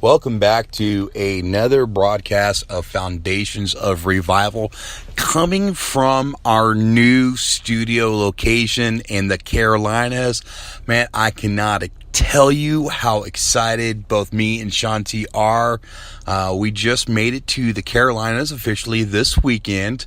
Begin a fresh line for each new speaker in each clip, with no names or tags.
Welcome back to another broadcast of Foundations of Revival, coming from our new studio location in the Carolinas. Man, I cannot tell you how excited both me and Chantie are. We just made it to the Carolinas officially this weekend.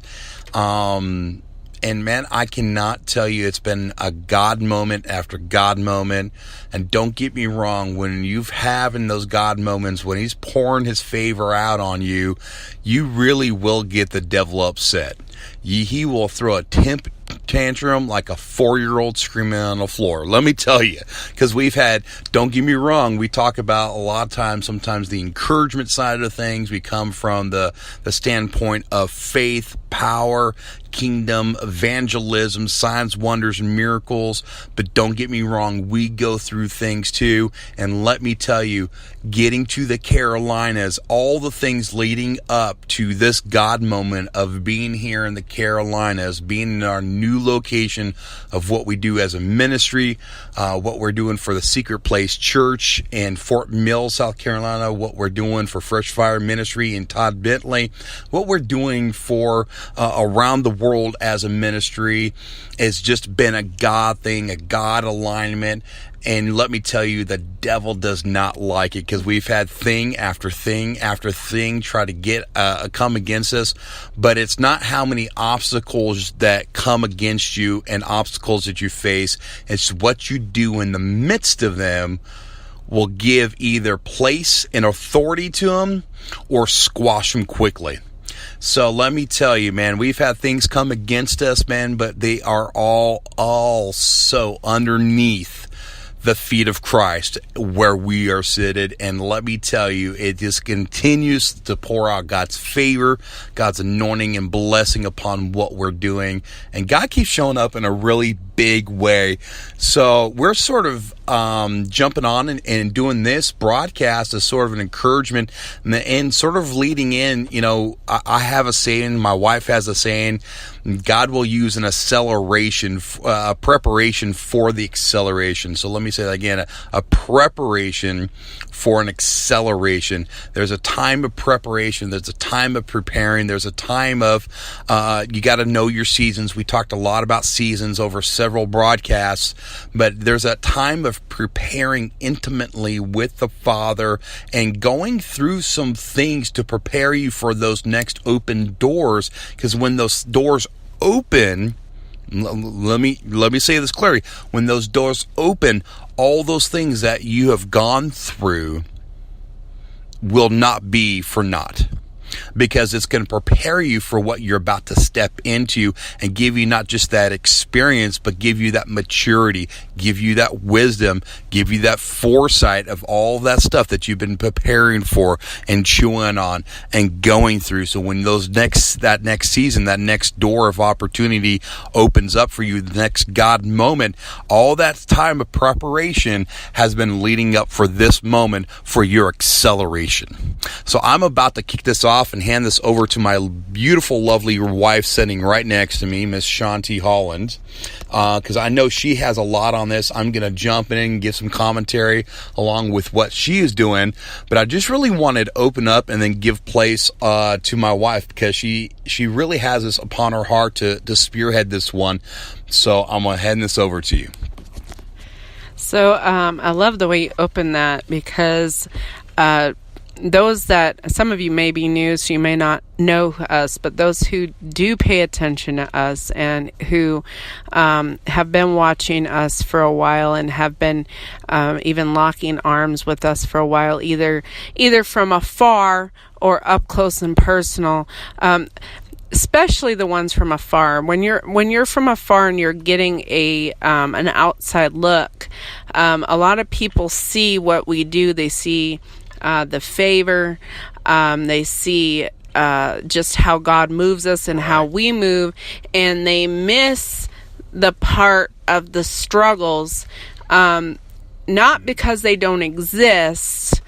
And man, I cannot tell you, it's been a God moment after God moment. And don't get me wrong, when you've having those God moments, when he's pouring his favor out on you, you really will get the devil upset. He will throw a tantrum like a 4-year-old screaming on the floor. Let me tell you, because we've had, don't get me wrong, we talk about a lot of times, sometimes the encouragement side of things. We come from the standpoint of faith, power, kingdom, evangelism, signs, wonders, and miracles. But don't get me wrong, we go through things too. And let me tell you, getting to the Carolinas, all the things leading up to this God moment of being here in the Carolinas, being in our new location of what we do as a ministry, what we're doing for the Secret Place Church in Fort Mill, South Carolina, what we're doing for Fresh Fire Ministry in Todd Bentley, what we're doing for around the world as a ministry has just been a God thing, a God alignment. And let me tell you, the devil does not like it, because we've had thing after thing after thing try to get come against us. But it's not how many obstacles that come against you and obstacles that you face. It's what you do in the midst of them will give either place and authority to them or squash them quickly. So let me tell you, man, we've had things come against us, man, but they are all so underneath the feet of Christ where we are seated. And let me tell you, it just continues to pour out God's favor, God's anointing and blessing upon what we're doing. And God keeps showing up in a really big way. So we're sort of jumping on and doing this broadcast as sort of an encouragement and sort of leading in. You know, I have a saying, my wife has a saying, God will use an acceleration, a preparation for the acceleration. So let me say that again, a preparation for an acceleration. There's a time of preparation. There's a time of preparing. There's a time of, you got to know your seasons. We talked a lot about seasons over several broadcasts, but there's a time of preparing intimately with the Father and going through some things to prepare you for those next open doors. Because when those doors open, let me say this clearly, when those doors open, all those things that you have gone through will not be for naught, because it's going to prepare you for what you're about to step into and give you not just that experience, but give you that maturity, give you that wisdom, give you that foresight of all that stuff that you've been preparing for and chewing on and going through. So when that next season, that next door of opportunity opens up for you, the next God moment, all that time of preparation has been leading up for this moment for your acceleration. So I'm about to kick this off and hand this over to my beautiful, lovely wife sitting right next to me, Miss Chantie Holland, because I know she has a lot on this. I'm going to jump in and give some commentary along with what she is doing, but I just really wanted to open up and then give place to my wife, because she really has this upon her heart to spearhead this one. So I'm going to hand this over to you.
So I love the way you open that, because those that, some of you may be new, so you may not know us, but those who do pay attention to us and who have been watching us for a while and have been even locking arms with us for a while, either from afar or up close and personal, especially the ones from afar. When you're from afar and you're getting an outside look, a lot of people see what we do. They see the favor. They see just how God moves us and how we move, and they miss the part of the struggles, not because they don't exist,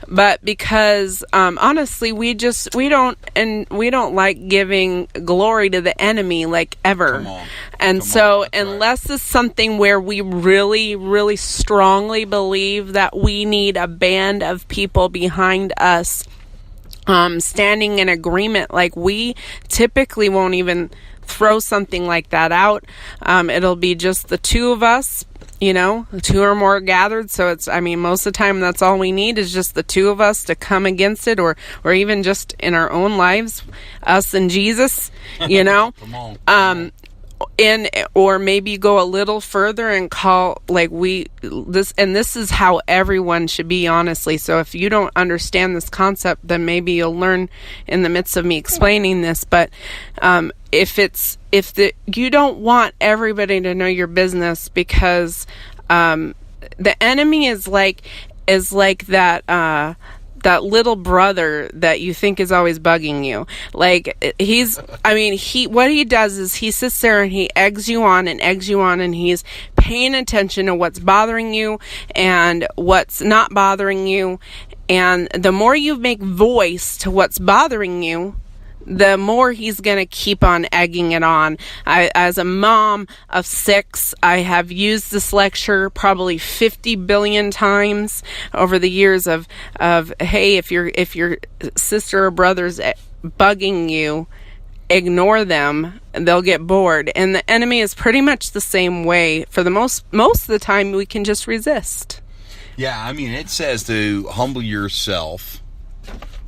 but because honestly, we don't like giving glory to the enemy like ever. And so unless it's something where we really, really strongly believe that we need a band of people behind us, standing in agreement, like, we typically won't even throw something like that out. It'll be just the two of us, two or more gathered. So most of the time that's all we need is just the two of us to come against it, or even just in our own lives, us and Jesus,
Come on.
Or maybe go a little further and call, this is how everyone should be, honestly. So if you don't understand this concept, then maybe you'll learn in the midst of me explaining this. But you don't want everybody to know your business, because the enemy is like that little brother that you think is always bugging you. What he does is he sits there and he eggs you on, and he's paying attention to what's bothering you and what's not bothering you. And the more you make voice to what's bothering you, the more he's going to keep on egging it on. As a mom of 6, I have used this lecture probably 50 billion times over the years of hey, if your sister or brother's bugging you, ignore them, they'll get bored. And the enemy is pretty much the same way. For the most of the time, we can just resist.
Yeah, it says to humble yourself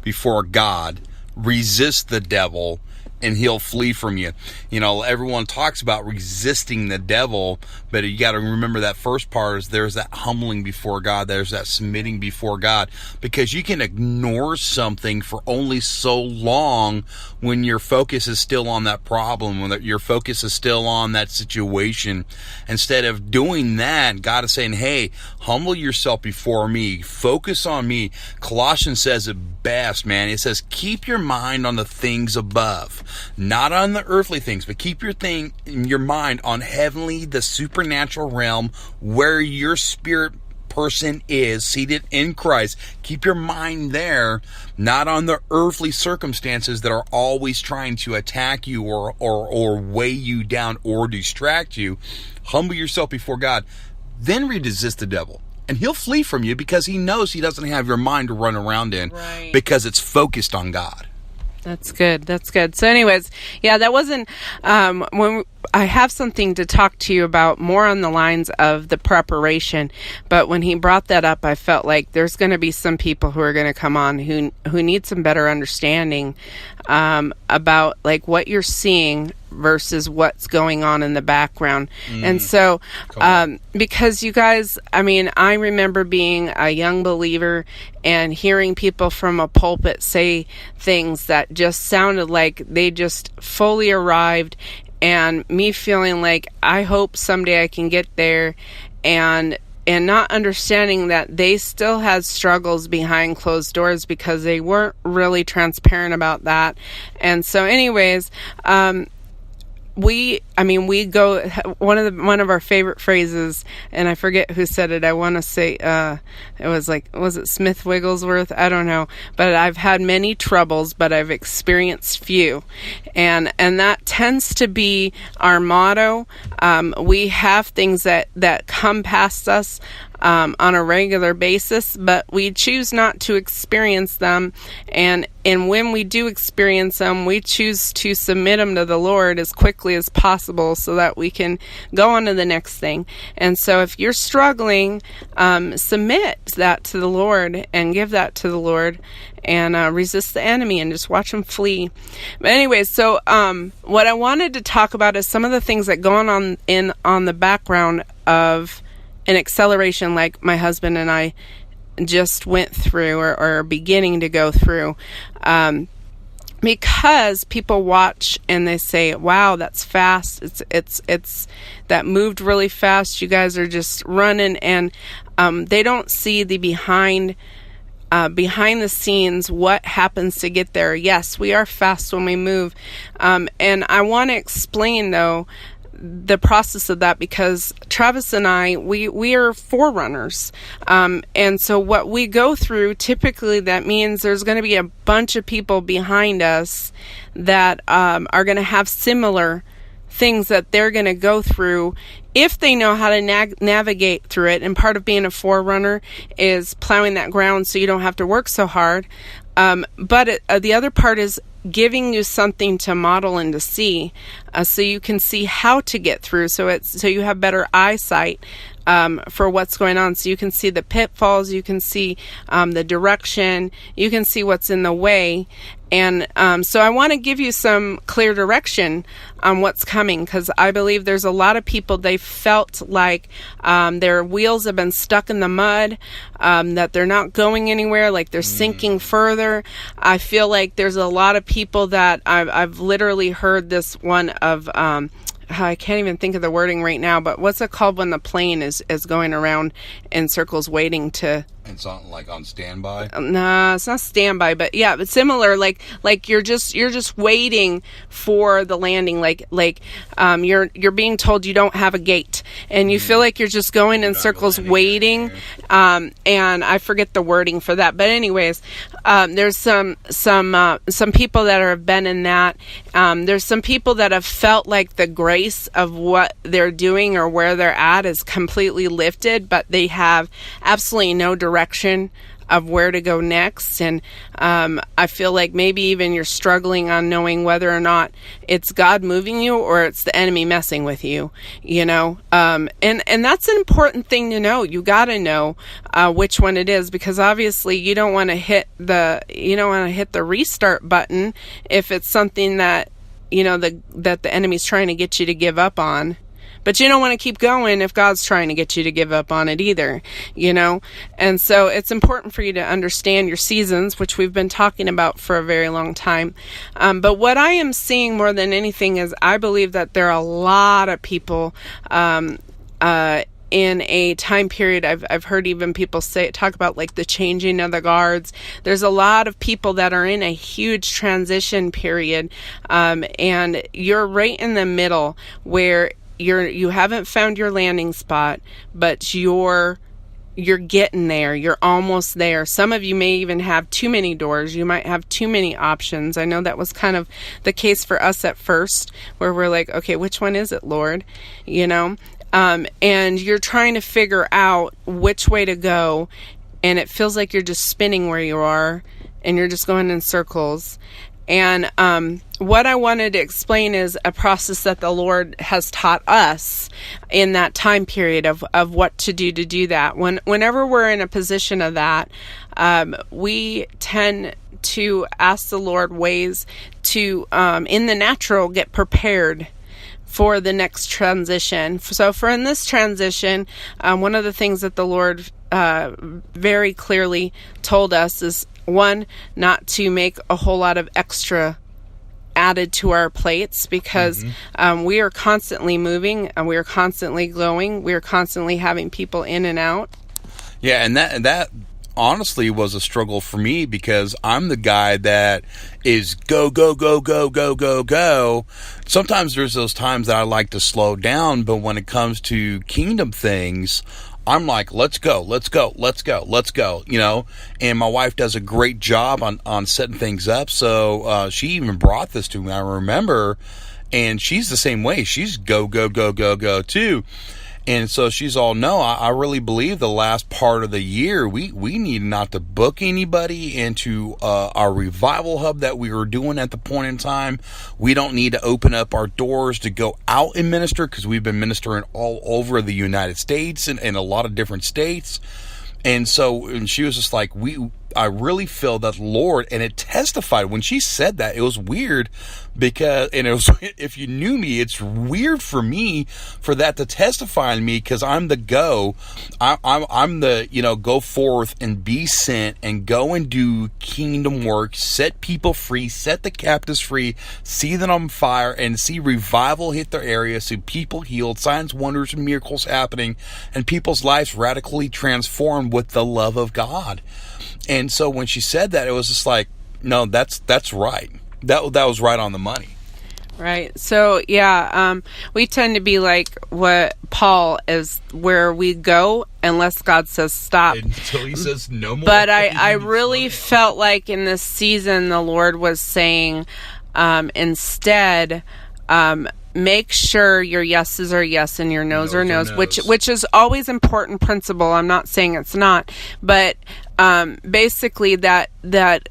before God, resist the devil, and he'll flee from you. Everyone talks about resisting the devil, but you got to remember that first part is there's that humbling before God, there's that submitting before God, because you can ignore something for only so long when your focus is still on that problem, when your focus is still on that situation. Instead of doing that, God is saying, hey, humble yourself before me, focus on me. Colossians says it best, man. It says, keep your mind on the things above, not on the earthly things, but keep your mind on heavenly, the supernatural realm, where your spirit person is seated in Christ. Keep your mind there, not on the earthly circumstances that are always trying to attack you or weigh you down or distract you. Humble yourself before God, then resist the devil, and he'll flee from you, because he knows he doesn't have your mind to run around in, right, because it's focused on God.
That's good. So anyways, yeah, that wasn't, when I have something to talk to you about more on the lines of the preparation, but when he brought that up, I felt like there's going to be some people who are going to come on who need some better understanding, about what you're seeing versus what's going on in the background. And so, because you guys, I remember being a young believer and hearing people from a pulpit say things that just sounded like they just fully arrived, and me feeling like I hope someday I can get there, and not understanding that they still had struggles behind closed doors because they weren't really transparent about that. And so anyways, we go, one of our favorite phrases, and I forget who said it. I want to say, it was was it Smith Wigglesworth? I don't know, but I've had many troubles, but I've experienced few. And that tends to be our motto. We have things that come past us, on a regular basis, but we choose not to experience them. And when we do experience them, we choose to submit them to the Lord as quickly as possible so that we can go on to the next thing. And so if you're struggling, submit that to the Lord and give that to the Lord, and resist the enemy and just watch him flee. But anyways, so what I wanted to talk about is some of the things that go on the background of an acceleration like my husband and I just went through, or are beginning to go through, because people watch and they say, wow, that's fast. It's that moved really fast. You guys are just running, and they don't see the behind the scenes, what happens to get there. Yes, we are fast when we move. And I want to explain, though, the process of that, because Travis and I, we are forerunners. And so what we go through, typically that means there's going to be a bunch of people behind us that are going to have similar things that they're going to go through if they know how to navigate through it. And part of being a forerunner is plowing that ground so you don't have to work so hard. But the other part is giving you something to model and to see, so you can see how to get through. So you have better eyesight for what's going on. So you can see the pitfalls, you can see the direction, you can see what's in the way. And so I want to give you some clear direction on what's coming, because I believe there's a lot of people, they felt like their wheels have been stuck in the mud, that they're not going anywhere, like they're sinking further. I feel like there's a lot of people that I've literally heard this one of, I can't even think of the wording right now, but what's it called when the plane is going around in circles waiting to...
It's on, like, on standby?
No, it's not standby, but yeah, but similar, like you're just waiting for the landing, like you're being told you don't have a gate, and you feel like you're just going in circles waiting, and I forget the wording for that, but anyways, there's some people that have been in that. There's some people that have felt like the grace of what they're doing or where they're at is completely lifted, but they have absolutely no direction of where to go next. And I feel like maybe even you're struggling on knowing whether or not it's God moving you or it's the enemy messing with you, you know. And that's an important thing to know. You got to know which one it is, because obviously you don't want to hit the restart button if it's something that, you know, that the enemy's trying to get you to give up on. But you don't want to keep going if God's trying to get you to give up on it either, you know? And so it's important for you to understand your seasons, which we've been talking about for a very long time. But what I am seeing more than anything is I believe that there are a lot of people in a time period. I've heard even people talk about like the changing of the guards. There's a lot of people that are in a huge transition period. And you're right in the middle where you haven't found your landing spot, but you're getting there. You're almost there. Some of you may even have too many doors. You might have too many options. I know that was kind of the case for us at first, where we're like, okay, which one is it, Lord? You know? And you're trying to figure out which way to go, and it feels like you're just spinning where you are, and you're just going in circles. And what I wanted to explain is a process that the Lord has taught us in that time period of what to do that. Whenever we're in a position of that, we tend to ask the Lord ways to, in the natural, get prepared for the next transition. So for in this transition, one of the things that the Lord very clearly told us is, one, not to make a whole lot of extra added to our plates, because we are constantly moving and we are constantly glowing. We are constantly having people in and out.
Yeah, and that honestly was a struggle for me, because I'm the guy that is go, go, go, go, go, go, go. Sometimes there's those times that I like to slow down, but when it comes to kingdom things, I'm like, let's go, let's go, let's go, let's go, you know, and my wife does a great job on setting things up. So she even brought this to me, I remember, and she's the same way. She's go, go, go, go, go too. And so she's all, no, I really believe the last part of the year, we need not to book anybody into our revival hub that we were doing at the point in time. We don't need to open up our doors to go out and minister, because we've been ministering all over the United States and a lot of different states. And she was just like, I really feel that Lord, and it testified when she said that. It was weird because, and it was, if you knew me, it's weird for me for that to testify on me, because I'm the go. I'm the, you know, go forth and be sent and go and do kingdom work, set people free, set the captives free, see them on fire, and see revival hit their area, see people healed, signs, wonders, and miracles happening, and people's lives radically transformed with the love of God. And so when she said that, it was just like, no, that's right. That was right on the money.
Right. So, yeah, we tend to be like what Paul is, where we go unless God says stop.
Until he says no more.
But I really felt like in this season, the Lord was saying, instead, make sure your yeses are yes and your no's are no's, which is always important principle. I'm not saying it's not, but basically that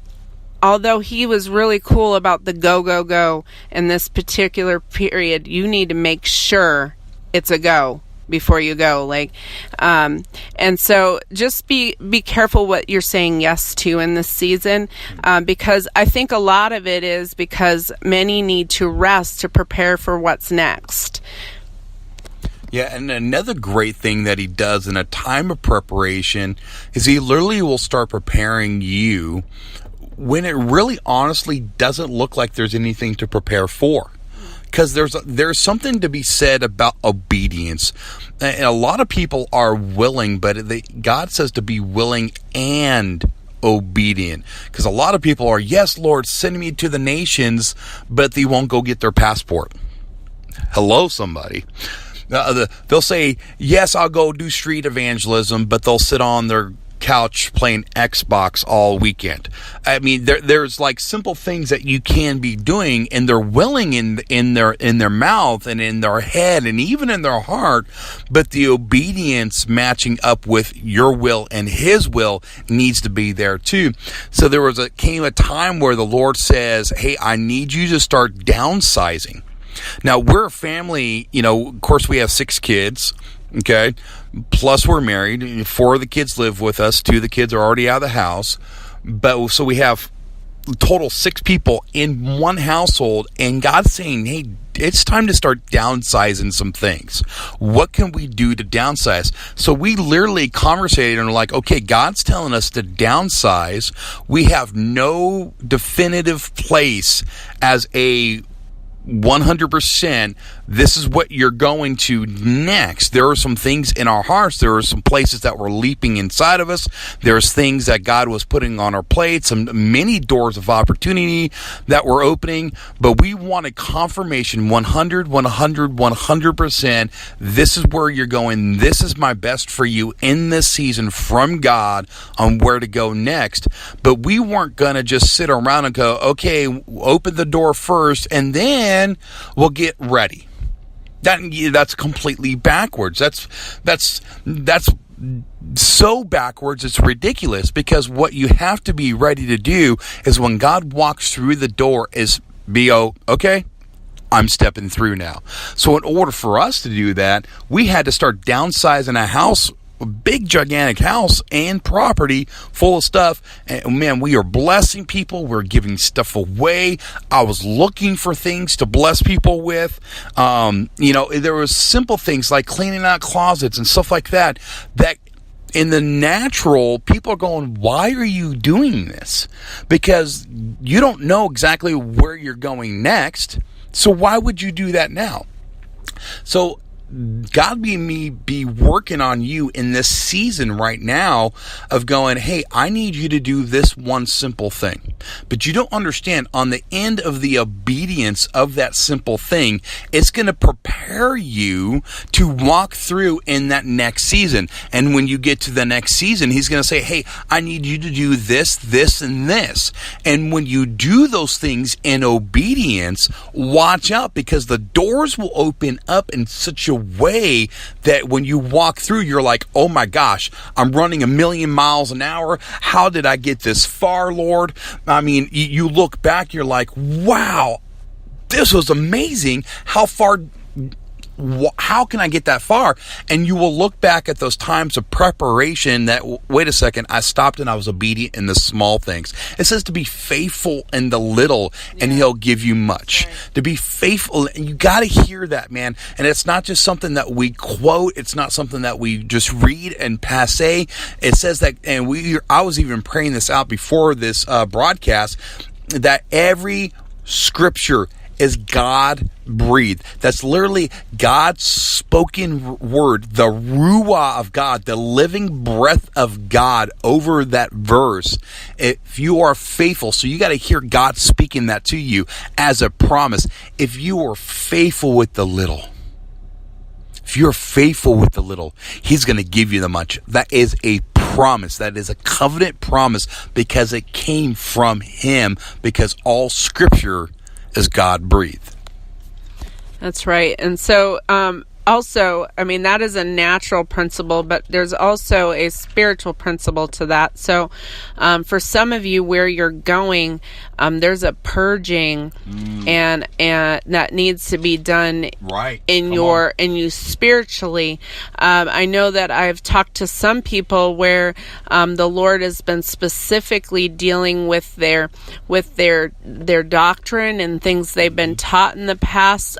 although he was really cool about the go in this particular period, you need to make sure it's a go before you go. And so just be careful what you're saying yes to in this season, because I think a lot of it is because many need to rest to prepare for what's next.
Yeah, and another great thing that he does in a time of preparation is he literally will start preparing you when it really honestly doesn't look like there's anything to prepare for. Because there's something to be said about obedience. And a lot of people are willing, but God says to be willing and obedient. Because a lot of people are, yes, Lord, send me to the nations, but they won't go get their passport. Hello, somebody. They'll say, yes, I'll go do street evangelism, but they'll sit on their couch playing Xbox all weekend. I mean, there's like simple things that you can be doing, and they're willing in their mouth and in their head and even in their heart, but the obedience matching up with your will and His will needs to be there too. So there came a time where the Lord says, hey, I need you to start downsizing. Now, we're a family, of course we have 6 kids, okay? Plus we're married. 4 of the kids live with us. 2 of the kids are already out of the house. But so we have total 6 people in one household, and God's saying, hey, it's time to start downsizing some things. What can we do to downsize? So we literally conversated and were like, okay, God's telling us to downsize. We have no definitive place as a 100%, this is what you're going to next. There are some things in our hearts. There are some places that were leaping inside of us. There's things that God was putting on our plate, some many doors of opportunity that were opening, but we wanted confirmation 100%. This is where you're going. This is my best for you in this season from God on where to go next. But we weren't going to just sit around and go, okay, open the door first, and then we'll get ready. That's completely backwards. That's so backwards, it's ridiculous, because what you have to be ready to do is when God walks through the door is okay, I'm stepping through now. So in order for us to do that, we had to start downsizing a house, a big gigantic house and property full of stuff. And man, we are blessing people. We're giving stuff away. I was looking for things to bless people with. There was simple things like cleaning out closets and stuff like that in the natural, people are going, why are you doing this? Because you don't know exactly where you're going next. So why would you do that now? So God be working on you in this season right now of going, hey, I need you to do this one simple thing. But you don't understand, on the end of the obedience of that simple thing, it's going to prepare you to walk through in that next season. And when you get to the next season, He's going to say, hey, I need you to do this, this, and this. And when you do those things in obedience, watch out, because the doors will open up in such a way that when you walk through, you're like, oh my gosh, I'm running 1,000,000 miles an hour. How did I get this far, Lord? I mean, you look back, you're like, wow, this was amazing. How can I get that far? And you will look back at those times of preparation that, wait a second, I stopped and I was obedient in the small things. It says to be faithful in the little, and He'll give you much. Right. To be faithful, and you got to hear that, man. And it's not just something that we quote. It's not something that we just read and passe. It says that, and I was even praying this out before this broadcast, that every scripture is God breathed. That's literally God's spoken word, the ruah of God, the living breath of God over that verse. If you are faithful, so you got to hear God speaking that to you as a promise. If you are faithful with the little, if you're faithful with the little, He's going to give you the much. That is a promise. That is a covenant promise because it came from Him, because all Scripture is God breathed.
That's right. And so, also, I mean, that is a natural principle, but there's also a spiritual principle to that. So, for some of you, where you're going, there's a purging, and that needs to be done in you spiritually. I know that I've talked to some people where the Lord has been specifically dealing with their doctrine and things they've been taught in the past.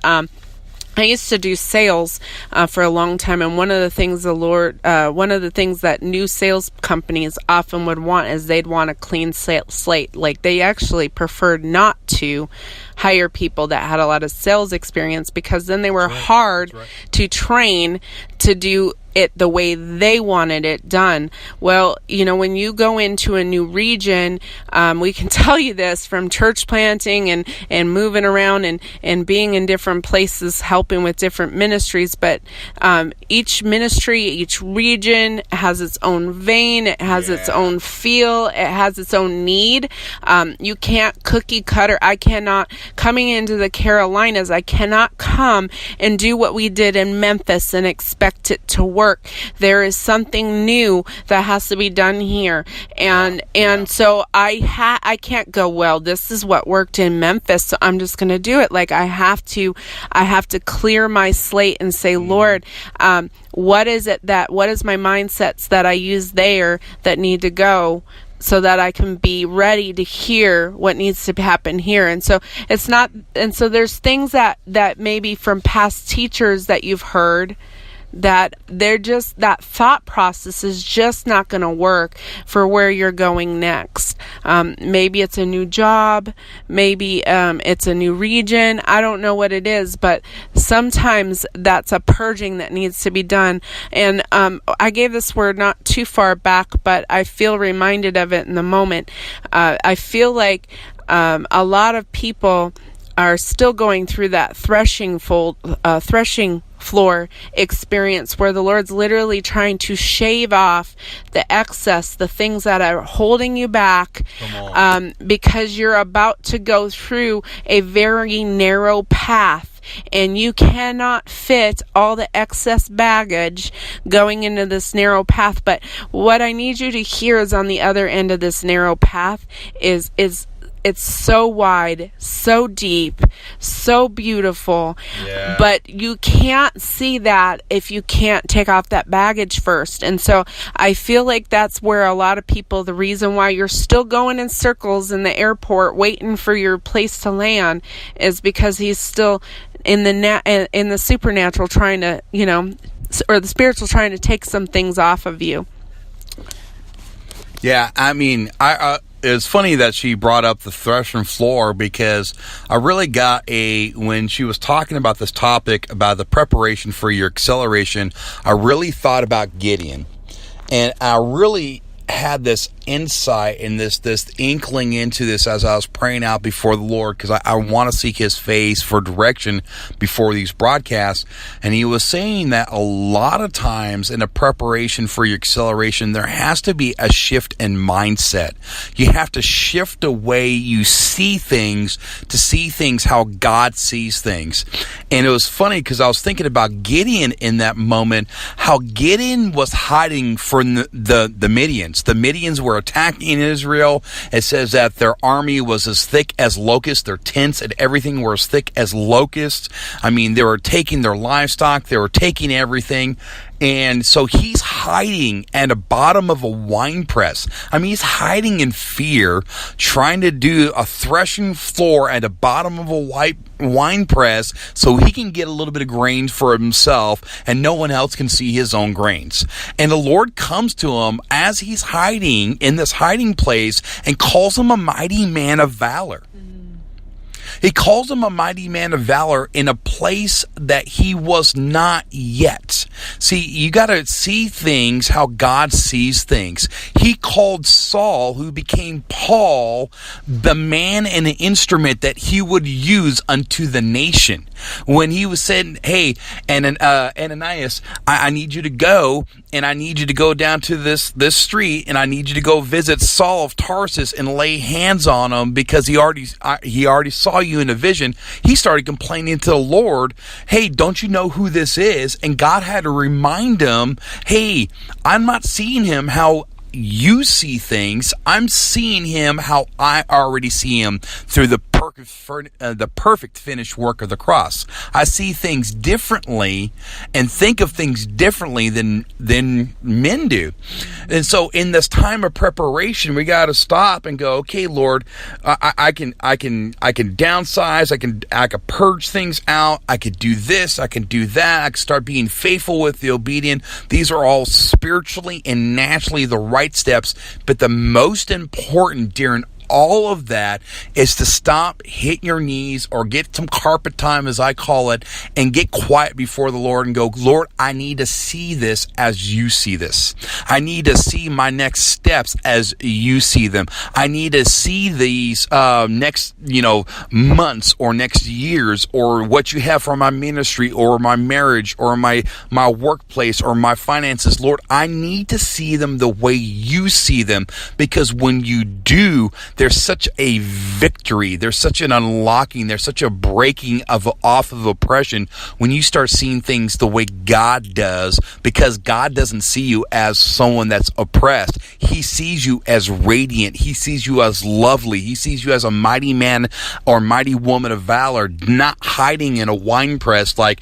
I used to do sales for a long time, and one of the things that new sales companies often would want is they'd want a clean slate. Like, they actually preferred not to hire people that had a lot of sales experience, because then they were hard to train to do it the way they wanted it done. Well, when you go into a new region, we can tell you this from church planting and moving around and being in different places, helping with different ministries. But each ministry, each region has its own vein. It has its own feel. It has its own need. You can't cookie cutter. I cannot, coming into the Carolinas, I cannot come and do what we did in Memphis and expect it to work. There is something new that has to be done here, and so I can't go, well, this is what worked in Memphis, so I'm just going to do it. Like, I have to clear my slate and say, Lord, what is my mindsets that I use there that need to go, so that I can be ready to hear what needs to happen here. And so there's things that maybe from past teachers that you've heard, that they're just, that thought process is just not going to work for where you're going next. Maybe it's a new job, maybe it's a new region. I don't know what it is, but sometimes that's a purging that needs to be done. And I gave this word not too far back, but I feel reminded of it in the moment. I feel like a lot of people are still going through that threshing floor experience, where the Lord's literally trying to shave off the excess, the things that are holding you back, because you're about to go through a very narrow path, and you cannot fit all the excess baggage going into this narrow path. But what I need you to hear is, on the other end of this narrow path is it's so wide, so deep, so beautiful, but you can't see that if you can't take off that baggage first. And so I feel like that's where a lot of people, the reason why you're still going in circles in the airport waiting for your place to land, is because He's still in the supernatural trying to, or the spiritual trying to take some things off of you.
Yeah, I mean, it's funny that she brought up the threshing floor, because I really got when she was talking about this topic about the preparation for your acceleration, I really thought about Gideon, and I really had this insight and this inkling into this as I was praying out before the Lord, because I want to seek His face for direction before these broadcasts. And He was saying that a lot of times in the preparation for your acceleration, there has to be a shift in mindset. You have to shift the way you see things to see things how God sees things. And it was funny, because I was thinking about Gideon in that moment, how Gideon was hiding from the Midians. The Midians were attacking Israel. It says that their army was as thick as locusts. Their tents and everything were as thick as locusts. I mean, they were taking their livestock. They were taking everything. And so he's hiding at the bottom of a wine press. I mean, he's hiding in fear, trying to do a threshing floor at the bottom of a wine press so he can get a little bit of grain for himself, and no one else can see his own grains. And the Lord comes to him as he's hiding in this hiding place and calls him a mighty man of valor. He calls him a mighty man of valor in a place that he was not yet. See, you got to see things how God sees things. He called Saul, who became Paul, the man and the instrument that he would use unto the nation. When he was saying, hey, Ananias, I need you to go, and I need you to go down to this street, and I need you to go visit Saul of Tarsus and lay hands on him because he already saw you in a vision. He started complaining to the Lord, hey, don't you know who this is? And God had to remind him, hey, I'm not seeing him how you see things. I'm seeing him how I already see him through the perfect finished work of the cross. I see things differently and think of things differently than men do. And so in this time of preparation, we got to stop and go, okay, Lord, I can downsize. I can purge things out. I could do this. I can do that. I can start being faithful with the obedient. These are all spiritually and naturally the right steps. But the most important during all of that is to stop, hit your knees, or get some carpet time, as I call it, and get quiet before the Lord and go, Lord, I need to see this as you see this. I need to see my next steps as you see them. I need to see these next, months or next years, or what you have for my ministry or my marriage or my workplace or my finances. Lord, I need to see them the way you see them, because when you do, there's such a victory, there's such an unlocking, there's such a breaking off of oppression when you start seeing things the way God does, because God doesn't see you as someone that's oppressed. He sees you as radiant. He sees you as lovely. He sees you as a mighty man or mighty woman of valor, not hiding in a wine press like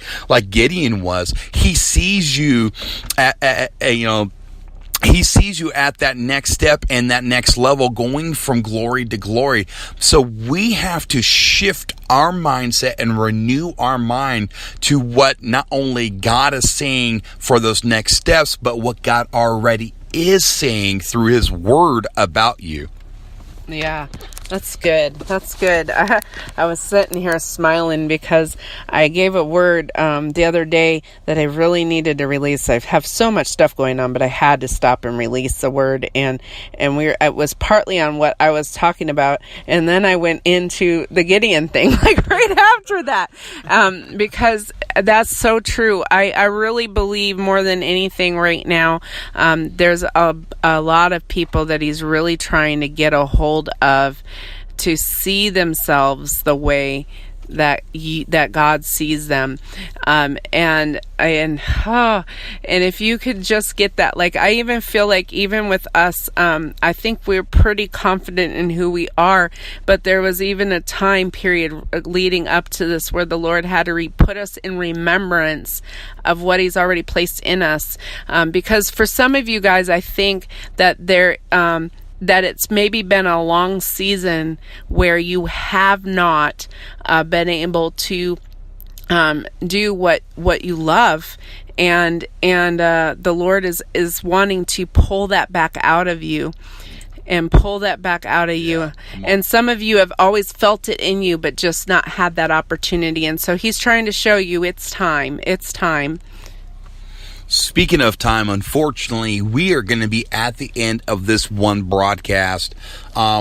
Gideon was. He sees you He sees you at that next step and that next level, going from glory to glory. So we have to shift our mindset and renew our mind to what not only God is saying for those next steps, but what God already is saying through His Word about you.
Yeah, that's good. That's good. I was sitting here smiling because I gave a word the other day that I really needed to release. I have so much stuff going on, but I had to stop and release the word. And it was partly on what I was talking about. And then I went into the Gideon thing, like right after that, because that's so true. I really believe more than anything right now, there's a lot of people that He's really trying to get a hold of, to see themselves the way that God sees them, and if you could just get that, like, I even feel like even with us, I think we're pretty confident in who we are, but there was even a time period leading up to this where the Lord had to put us in remembrance of what He's already placed in us, because for some of you guys, I think that that it's maybe been a long season where you have not been able to do what you love, and the Lord is wanting to pull that back out of you. And pull that back out of you. And some of you have always felt it in you, but just not had that opportunity. And so He's trying to show you it's time. It's time.
Speaking of time, unfortunately, we are going to be at the end of this one broadcast.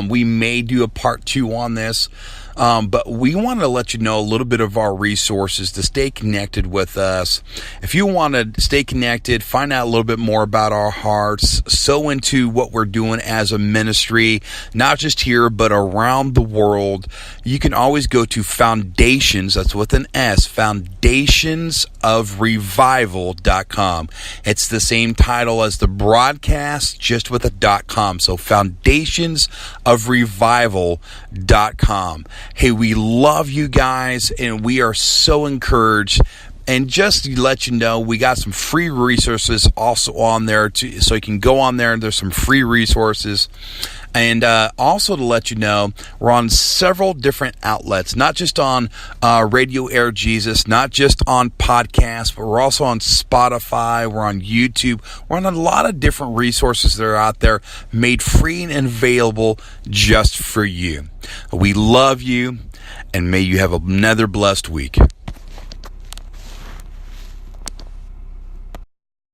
We may do a part 2 on this, but we want to let you know a little bit of our resources to stay connected with us. If you want to stay connected, find out a little bit more about our hearts, sow into what we're doing as a ministry, not just here, but around the world, you can always go to Foundations, that's with an S, foundationsofrevival.com. It's the same title as the broadcast, just with a .com. So foundationsofrevival.com. Hey, we love you guys, and we are so encouraged. And just to let you know, we got some free resources also on there, so you can go on there, and there's some free resources. And also to let you know, we're on several different outlets, not just on Radio Air Jesus, not just on podcasts, but we're also on Spotify, we're on YouTube, we're on a lot of different resources that are out there made free and available just for you. We love you, and may you have another blessed week.